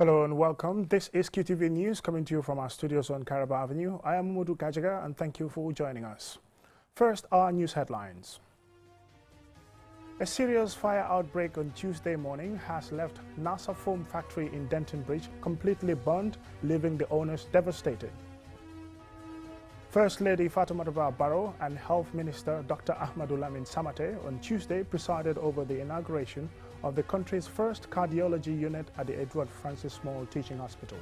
Hello and welcome. This is QTV News coming to you from our studios on Caraba Avenue. I am Mudu Kajaga and thank you for joining us. First, our news headlines. A serious fire outbreak on Tuesday morning has left NASA foam factory in Denton Bridge completely burned, leaving the owners devastated. First Lady Fatoumata Barrow and Health Minister Dr. Ahmadou Lamine Samaté on Tuesday presided over the inauguration of the country's first cardiology unit at the Edward Francis Small Teaching Hospital.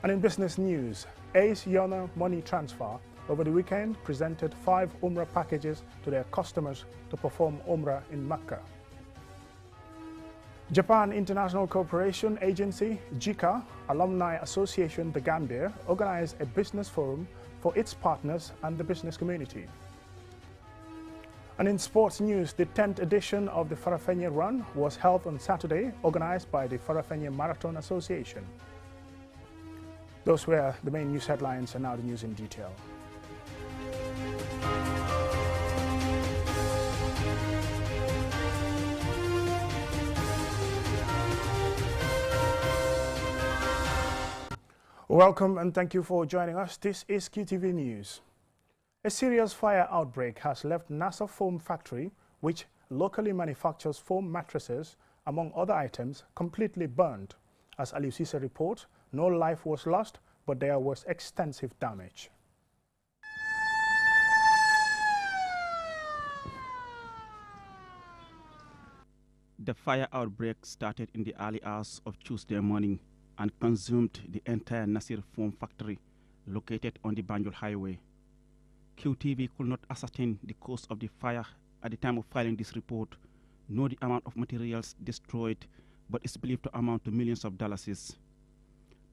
And in business news, Ace Yana Money Transfer over the weekend presented 5 Umrah packages to their customers to perform Umrah in Mecca. Japan International Cooperation Agency, JICA, Alumni Association The Gambia, organized a business forum for its partners and the business community. And in sports news, the 10th edition of the Farafenni Run was held on Saturday, organized by the Farafenni Marathon Association. Those were the main news headlines, and now the news in detail. Welcome and thank you for joining us. This is QTV News. A serious fire outbreak has left NASA Foam Factory, which locally manufactures foam mattresses, among other items, completely burned. As Aliou Cissé reports, no life was lost, but there was extensive damage. The fire outbreak started in the early hours of Tuesday morning and consumed the entire Nasir Foam Factory located on the Banjul Highway. QTV could not ascertain the cause of the fire at the time of filing this report, nor the amount of materials destroyed, but is believed to amount to millions of dollars.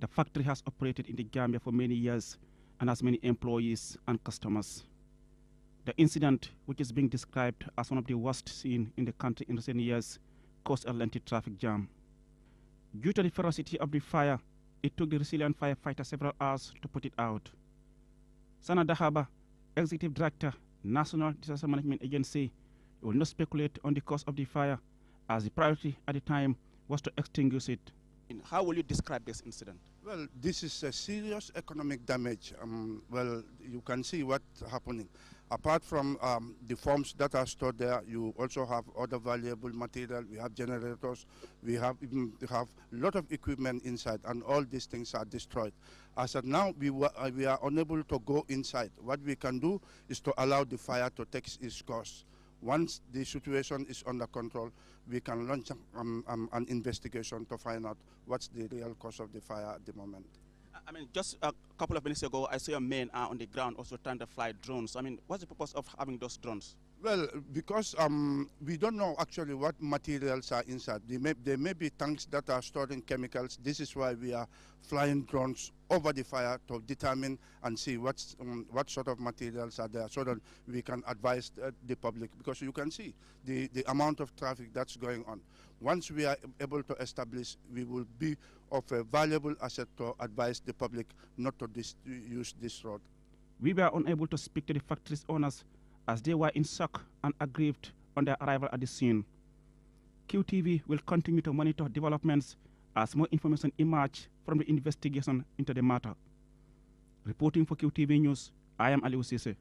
The factory has operated in the Gambia for many years and has many employees and customers. The incident, which is being described as one of the worst seen in the country in recent years, caused a lengthy traffic jam. Due to the ferocity of the fire, it took the resilient firefighter several hours to put it out. Sana Dahaba, Executive Director, National Disaster Management Agency, will not speculate on the cause of the fire, as the priority at the time was to extinguish it. How will you describe this incident? Well, this is a serious economic damage. Well, you can see what's happening. Apart from the foams that are stored there, you also have other valuable material. We have generators. We have a lot of equipment inside, and all these things are destroyed. As of now, we are unable to go inside. What we can do is to allow the fire to take its course. Once the situation is under control, we can launch an investigation to find out what's the real cause of the fire at the moment. I mean, just a couple of minutes ago, I saw your men are on the ground also trying to fly drones. I mean, what's the purpose of having those drones? Well, because we don't know actually what materials are inside. There may be tanks that are storing chemicals. This is why we are flying drones over the fire to determine and see what sort of materials are there, so that we can advise the public. Because you can see the amount of traffic that's going on. Once we are able to establish, we will be of a valuable asset to advise the public not to use this road. We were unable to speak to the factory's owners, as they were in shock and aggrieved on their arrival at the scene. QTV will continue to monitor developments as more information emerge from the investigation into the matter. Reporting for QTV News, I am Aliou Cissé.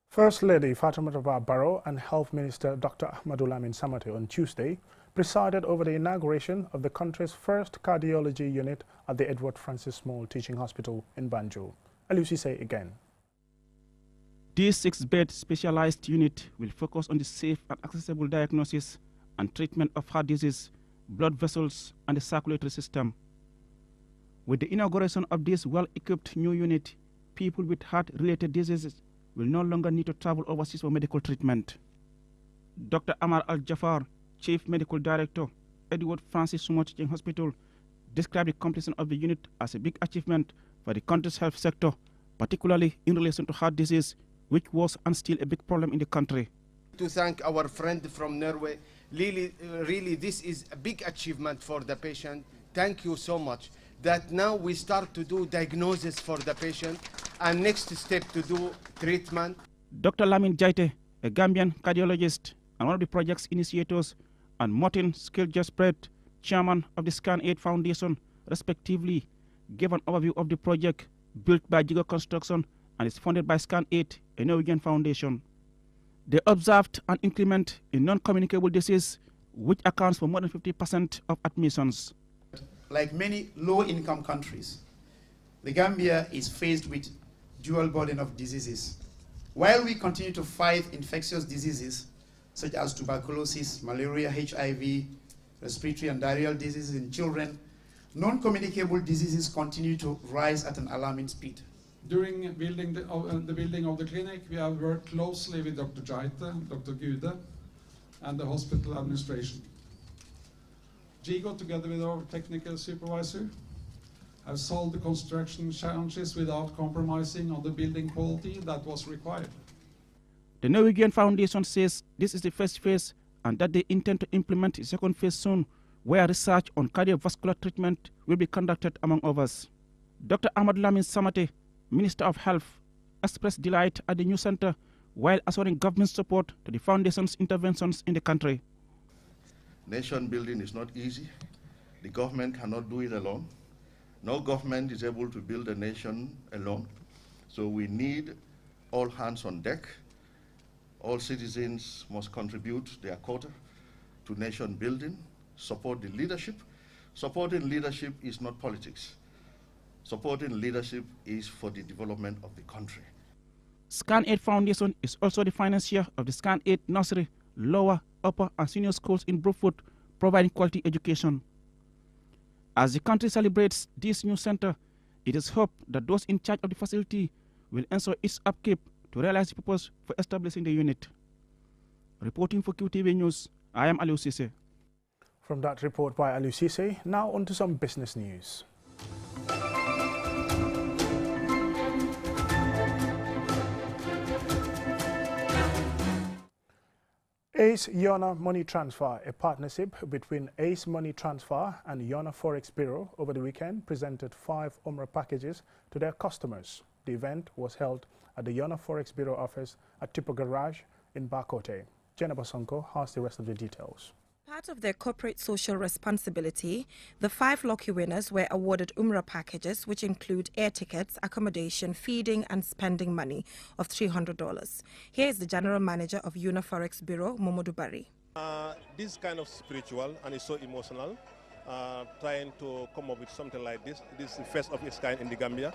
First Lady Fatoumata Barrow and Health Minister Dr. Ahmadou Lamine Samaté on Tuesday presided over the inauguration of the country's first cardiology unit at the Edward Francis Small Teaching Hospital in Banjul. Aliou Cissé again. This 6-bed specialized unit will focus on the safe and accessible diagnosis and treatment of heart disease, blood vessels, and the circulatory system. With the inauguration of this well-equipped new unit, people with heart-related diseases will no longer need to travel overseas for medical treatment. Dr. Amar Al-Jafar, Chief Medical Director, Edward Francis Small Teaching Hospital, described the completion of the unit as a big achievement for the country's health sector, particularly in relation to heart disease, which was and still a big problem in the country. To thank our friend from Norway, really this is a big achievement for the patient. Thank you so much. That now we start to do diagnosis for the patient, and next step to do treatment. Dr. Lamin Jaite, a Gambian cardiologist and one of the project's initiators, and Martin Skiljespread, chairman of the ScanAid Foundation, respectively, gave an overview of the project built by Jigo Construction and is funded by ScanAid, a Norwegian foundation. They observed an increment in non-communicable disease, which accounts for more than 50% of admissions. Like many low-income countries, the Gambia is faced with dual burden of diseases. While we continue to fight infectious diseases such as tuberculosis, malaria, HIV, respiratory and diarrheal diseases in children, non-communicable diseases continue to rise at an alarming speed. During building the building of the clinic, we have worked closely with Dr. Jaite, Dr. Gude, and the hospital administration. Jigo, together with our technical supervisor, have solved the construction challenges without compromising on the building quality that was required. The Norwegian Foundation says this is the first phase and that they intend to implement a second phase soon, where research on cardiovascular treatment will be conducted, among others. Dr. Ahmad Lamin Samate, Minister of Health, expressed delight at the new center while assuring government support to the foundation's interventions in the country. Nation building is not easy. The government cannot do it alone. No government is able to build a nation alone. So we need all hands on deck. All citizens must contribute their quota to nation building, support the leadership. Supporting leadership is not politics. Supporting leadership is for the development of the country. ScanAid Foundation is also the financier of the ScanAid Nursery, lower, upper and senior schools in Brookwood, providing quality education. As the country celebrates this new center, it is hoped that those in charge of the facility will ensure its upkeep to realize the purpose for establishing the unit. Reporting for QTV News, I am Aliou Cissé. From that report by Aliou Cissé, now on to some business news. Ace Yona Money Transfer, a partnership between Ace Money Transfer and Yona Forex Bureau, over the weekend presented 5 Umrah packages to their customers. The event was held at the Yona Forex Bureau office at Tipo Garage in Bakote. Jenna Basonko has the rest of the details. Part of their corporate social responsibility, the 5 lucky winners were awarded Umrah packages, which include air tickets, accommodation, feeding and spending money of $300. Here is the general manager of Yona Forex Bureau, Momodu Bari. This is kind of spiritual and it's so emotional, trying to come up with something like this. This is the first of its kind in the Gambia.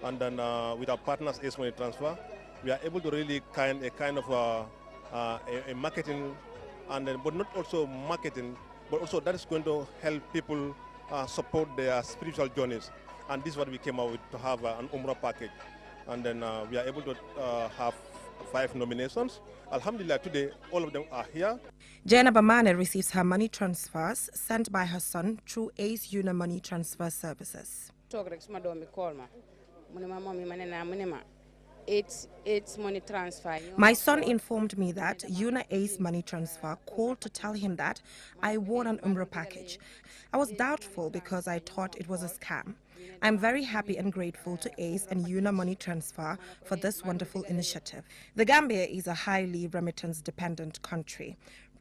And then with our partners, Ace Money Transfer, we are able to really a marketing, and then, but not also marketing, but also that is going to help people support their spiritual journeys. And this is what we came out with, to have an Umrah package. And then we are able to have 5 nominations. Alhamdulillah, today all of them are here. Jaina Bamane receives her money transfers sent by her son through Ace Yuna Money Transfer Services. It's money transfer. My son informed me that Yuna Ace Money Transfer called to tell him that I won an Umrah package. I was doubtful because I thought it was a scam. I'm very happy and grateful to Ace and Yuna Money Transfer for this wonderful initiative. The Gambia is a highly remittance-dependent country,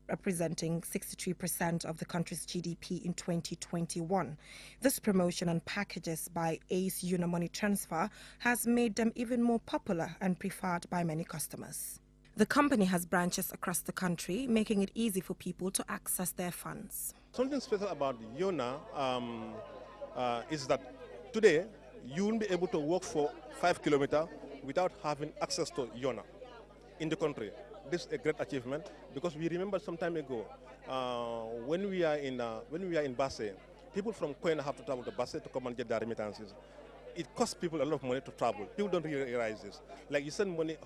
representing 63% of the country's GDP in 2021. This promotion and packages by Ace Yuna Money Transfer has made them even more popular and preferred by many customers. The company has branches across the country, making it easy for people to access their funds. Something special about Yona is that today you won't be able to walk for 5 kilometers without having access to Yona in the country. This is a great achievement because we remember some time ago when we are in Basse, people from Koina have to travel to Basse to come and get their remittances. It costs people a lot of money to travel. People don't realize this. Like you send money,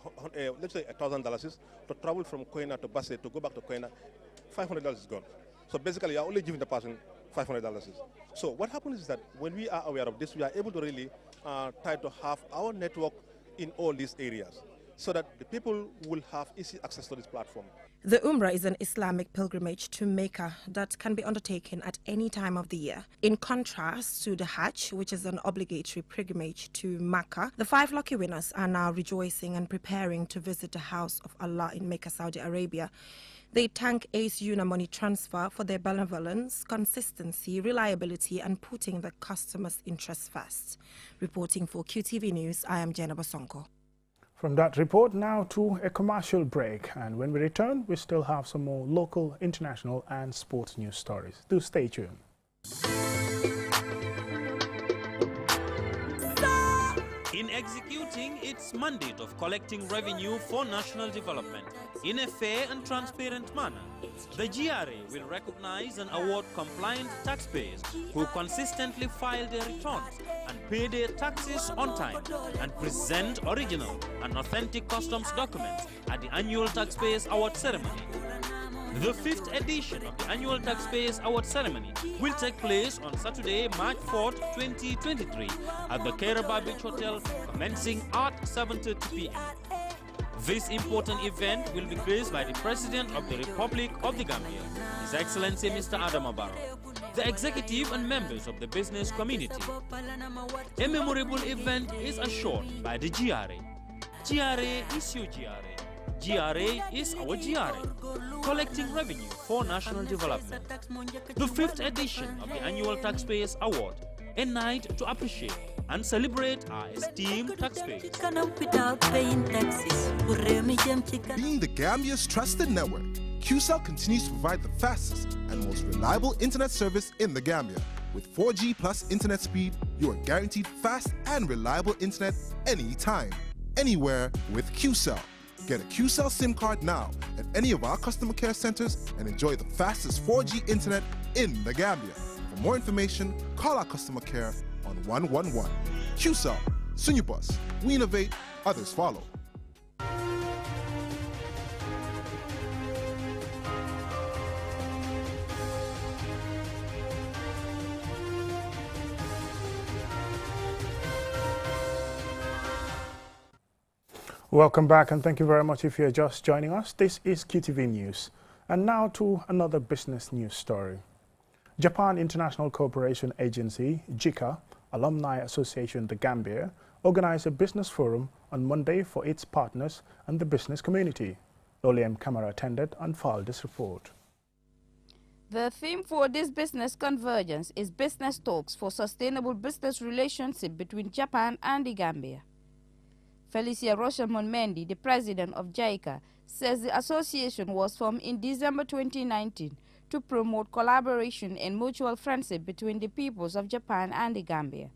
let's say $1,000 to travel from Koina to Basse to go back to Koina, $500 is gone. So basically, you are only giving the person $500. So what happens is that when we are aware of this, we are able to really try to have our network in all these areas, so that the people will have easy access to this platform. The Umrah is an Islamic pilgrimage to Mecca that can be undertaken at any time of the year. In contrast to the Hajj, which is an obligatory pilgrimage to Mecca, the 5 lucky winners are now rejoicing and preparing to visit the house of Allah in Mecca, Saudi Arabia. They thank Ace Una Money Transfer for their benevolence, consistency, reliability, and putting the customer's interests first. Reporting for QTV News, I am Jenna Basonko. From that report now to a commercial break, and when we return, we still have some more local, international, and sports news stories. Do stay tuned. In executing its mandate of collecting revenue for national development in a fair and transparent manner, the GRA will recognize and award compliant taxpayers who consistently file their returns and pay their taxes on time and present original and authentic customs documents at the annual Taxpayers Award Ceremony. The 5th edition of the annual Taxpayers Award Ceremony will take place on Saturday, March 4th, 2023 at the Kairaba Beach Hotel, commencing at 7:30 p.m. This important event will be graced by the President of the Republic of the Gambia, His Excellency Mr. Adama Barrow, the executive and members of the business community. A memorable event is assured by the GRA. GRA is your GRA. GRA is our GRA, collecting revenue for national development. The 5th edition of the annual Taxpayers Award, a night to appreciate and celebrate our esteemed taxpayers. Being the Gambia's trusted network, QCell continues to provide the fastest and most reliable internet service in the Gambia. With 4G plus internet speed, you are guaranteed fast and reliable internet anytime, anywhere with QCell. Get a QCell SIM card now at any of our customer care centers and enjoy the fastest 4G internet in the Gambia. For more information, call our customer care on 111. QCell, Sunyubus, we innovate, others follow. Welcome back, and thank you very much if you're just joining us. This is QTV News. And now to another business news story. Japan International Cooperation Agency, JICA, Alumni Association The Gambia, organized a business forum on Monday for its partners and the business community. Loliem Kamara attended and filed this report. The theme for this business convergence is business talks for sustainable business relationship between Japan and the Gambia. Felicia Rochamon Mendy, the president of JICA, says the association was formed in December 2019 to promote collaboration and mutual friendship between the peoples of Japan and the Gambia.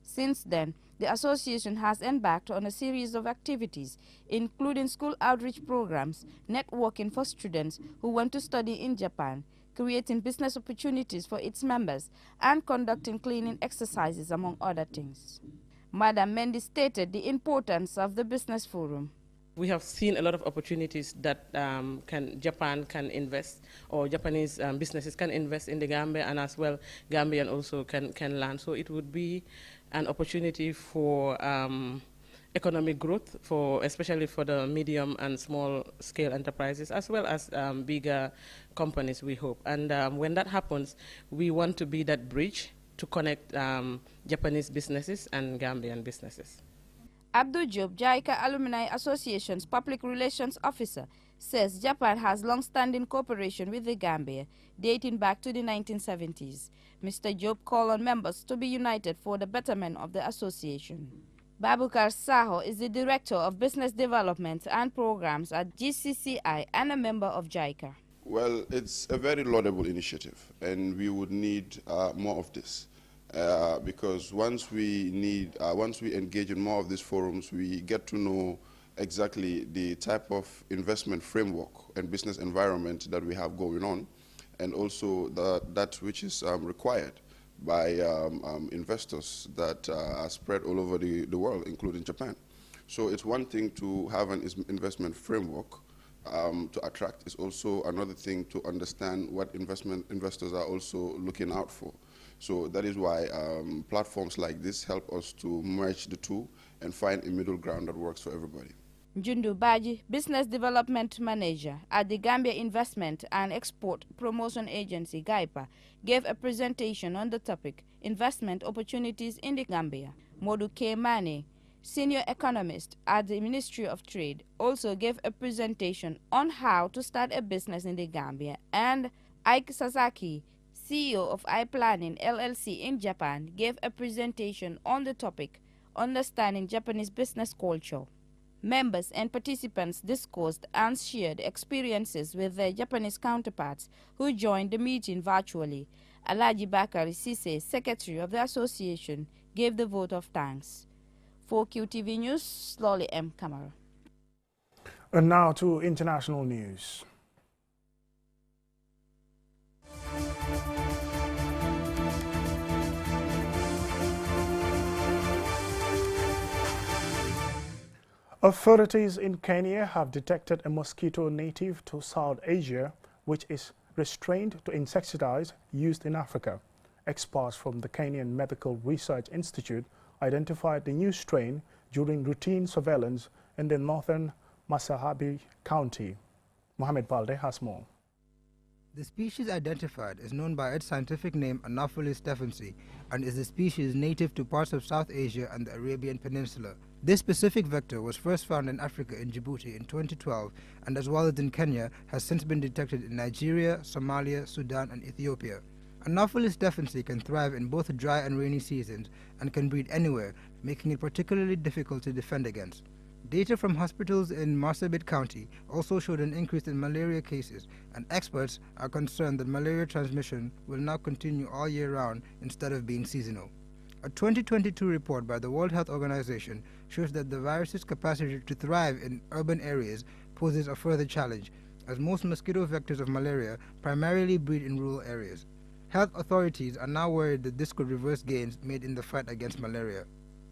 Since then, the association has embarked on a series of activities, including school outreach programs, networking for students who want to study in Japan, creating business opportunities for its members, and conducting cleaning exercises, among other things. Madam Mendy stated the importance of the business forum. We have seen a lot of opportunities that Japan can invest, or Japanese businesses can invest in the Gambia, and as well Gambian also can learn. So it would be an opportunity for economic growth, especially for the medium and small scale enterprises, as well as bigger companies, we hope. And when that happens, we want to be that bridge to connect Japanese businesses and Gambian businesses. Abdul Job, JICA Alumni Association's Public Relations Officer, says Japan has long-standing cooperation with the Gambia, dating back to the 1970s. Mr. Job called on members to be united for the betterment of the association. Babukar Saho is the Director of Business Development and Programs at GCCI and a member of JICA. Well, it's a very laudable initiative, and we would need more of this. Because once we engage in more of these forums, we get to know exactly the type of investment framework and business environment that we have going on, and also that which is required by investors that are spread all over the world, including Japan. So it's one thing to have an investment framework to attract. It's also another thing to understand what investors are also looking out for. So that is why platforms like this help us to merge the two and find a middle ground that works for everybody. Jundu Baji, Business Development Manager at the Gambia Investment and Export Promotion Agency, GAIPA, gave a presentation on the topic, Investment Opportunities in the Gambia. Modu K. Mane, senior economist at the Ministry of Trade, also gave a presentation on how to start a business in the Gambia, and Ike Sasaki, CEO of iPlanning LLC in Japan, gave a presentation on the topic, Understanding Japanese Business Culture. Members and participants discussed and shared experiences with their Japanese counterparts who joined the meeting virtually. Alaji Bakari Sise, secretary of the association, gave the vote of thanks. For QTV News, Lolly M. Kamara. And now to international news. Authorities in Kenya have detected a mosquito native to South Asia, which is restrained to insecticides used in Africa. Experts from the Kenyan Medical Research Institute identified the new strain during routine surveillance in the northern Masahabi County. Mohamed Balde has more. The species identified is known by its scientific name Anopheles stephensi and is a species native to parts of South Asia and the Arabian Peninsula. This specific vector was first found in Africa in Djibouti in 2012 and as well as in Kenya has since been detected in Nigeria, Somalia, Sudan and Ethiopia. Anopheles stephensi can thrive in both dry and rainy seasons and can breed anywhere, making it particularly difficult to defend against. Data from hospitals in Marsabit County also showed an increase in malaria cases, and experts are concerned that malaria transmission will now continue all year round instead of being seasonal. A 2022 report by the World Health Organization shows that the virus's capacity to thrive in urban areas poses a further challenge, as most mosquito vectors of malaria primarily breed in rural areas. Health authorities are now worried that this could reverse gains made in the fight against malaria.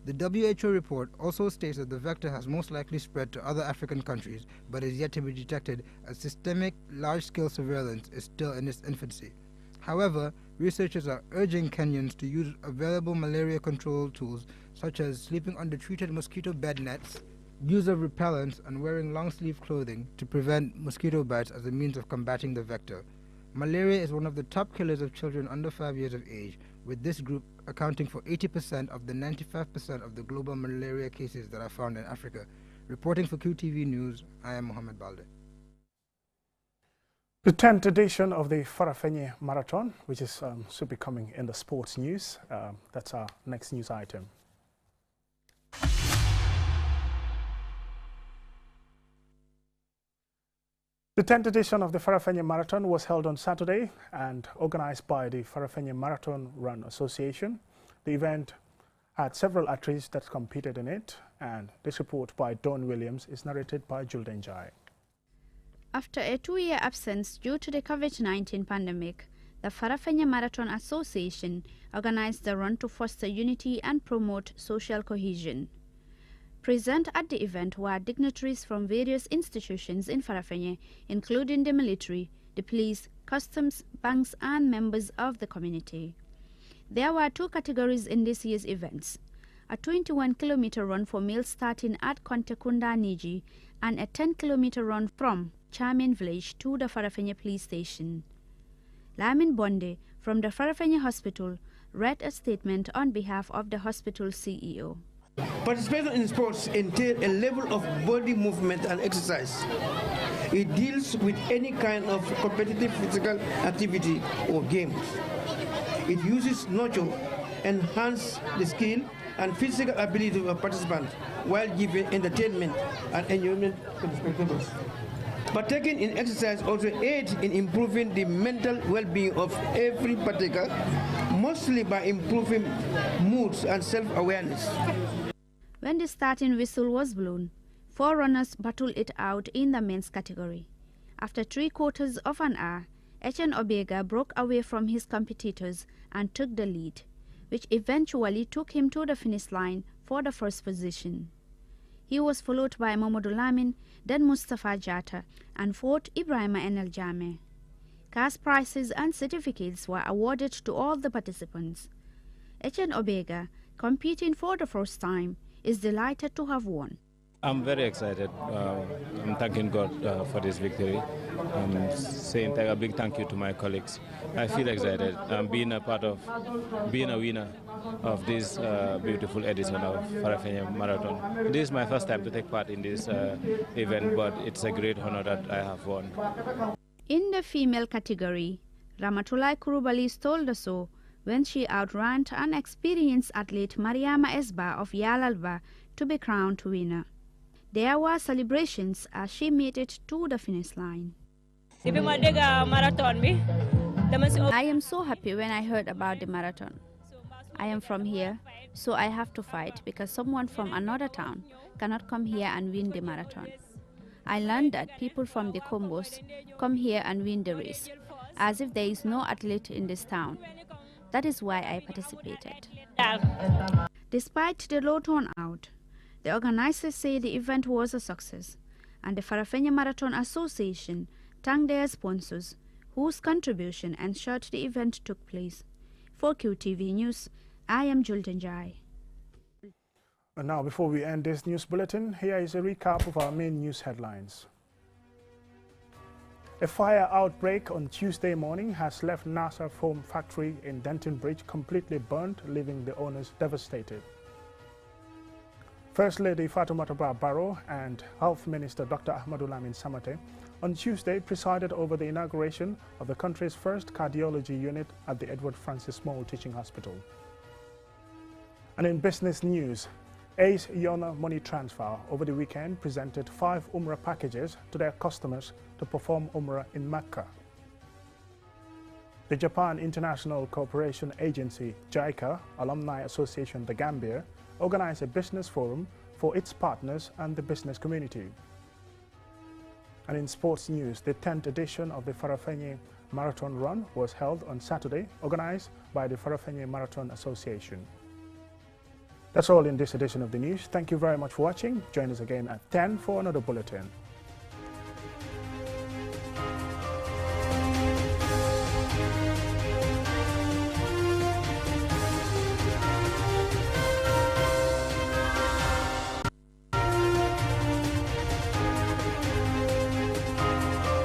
The WHO report also states that the vector has most likely spread to other African countries but is yet to be detected as systemic, large-scale surveillance is still in its infancy. However, researchers are urging Kenyans to use available malaria control tools such as sleeping under treated mosquito bed nets, use of repellents, and wearing long-sleeve clothing to prevent mosquito bites as a means of combating the vector. Malaria is one of the top killers of children under 5 years of age, with this group accounting for 80% of the 95% of the global malaria cases that are found in Africa. Reporting for QTV News, I am Mohamed Balde. The 10th edition of the Farafenni Marathon, which is soon becoming in the sports news. That's our next news item. The 10th edition of the Farafenni Marathon was held on Saturday and organized by the Farafenni Marathon Run Association. The event had several athletes that competed in it, and this report by Don Williams is narrated by Julden Jai. After a 2-year absence due to the COVID-19 pandemic, the Farafenni Marathon Association organized the run to foster unity and promote social cohesion. Present at the event were dignitaries from various institutions in Farafenni, including the military, the police, customs, banks, and members of the community. There were 2 categories in this year's events: a 21-kilometer run for males starting at Kontekunda Niji and a 10-kilometer run from Charmin Village to the Farafenni police station. Lamin Bonde from the Farafenni Hospital read a statement on behalf of the hospital CEO. Participation in sports entails a level of body movement and exercise. It deals with any kind of competitive physical activity or games. It uses nurture, enhance the skill and physical ability of a participant while giving entertainment and enjoyment to the spectators. Partaking in exercise also aids in improving the mental well-being of every partaker, mostly by improving moods and self-awareness. When the starting whistle was blown, 4 runners battled it out in the men's category. After 3/4 of an hour, Etienne Obega broke away from his competitors and took the lead, which eventually took him to the finish line for the first position. He was followed by Mamadou Lamin, then Mustafa Jata, and 4th Ibrahima Enel Jame. Cash prizes and certificates were awarded to all the participants. Etienne Obega, competing for the first time, is delighted to have won. I'm very excited. I'm thanking God for this victory. I'm saying a big thank you to my colleagues. I feel excited. Being a winner of this beautiful edition of Farafenni Marathon. This is my first time to take part in this event, but it's a great honor that I have won. In the female category, Ramatulai Kurubali told us so when she outran an experienced athlete Mariama Esba of Yalalba to be crowned winner. There were celebrations as she made it to the finish line. I am so happy when I heard about the marathon. I am from here, so I have to fight because someone from another town cannot come here and win the marathon. I learned that people from the Combos come here and win the race, as if there is no athlete in this town. That is why I participated. Despite the low turnout, the organizers say the event was a success, and the Farafenni Marathon Association thanked their sponsors, whose contribution ensured the event took place. For QTV News, I am Jultan Jai. And now, before we end this news bulletin, here is a recap of our main news headlines. A fire outbreak on Tuesday morning has left Nasser Foam Factory in Denton Bridge completely burnt, leaving the owners devastated. First Lady Fatoumata Barrow and Health Minister Dr. Ahmadou Lamine Samate on Tuesday presided over the inauguration of the country's first cardiology unit at the Edward Francis Small Teaching Hospital. And in business news, Ace Yona Money Transfer over the weekend presented 5 Umrah packages to their customers to perform Umrah in Mecca. The Japan International Cooperation Agency, JICA, Alumni Association The Gambia, organized a business forum for its partners and the business community. And in sports news, the 10th edition of the Farafenni Marathon Run was held on Saturday, organized by the Farafenni Marathon Association. That's all in this edition of the news. Thank you very much for watching. Join us again at 10 for another bulletin.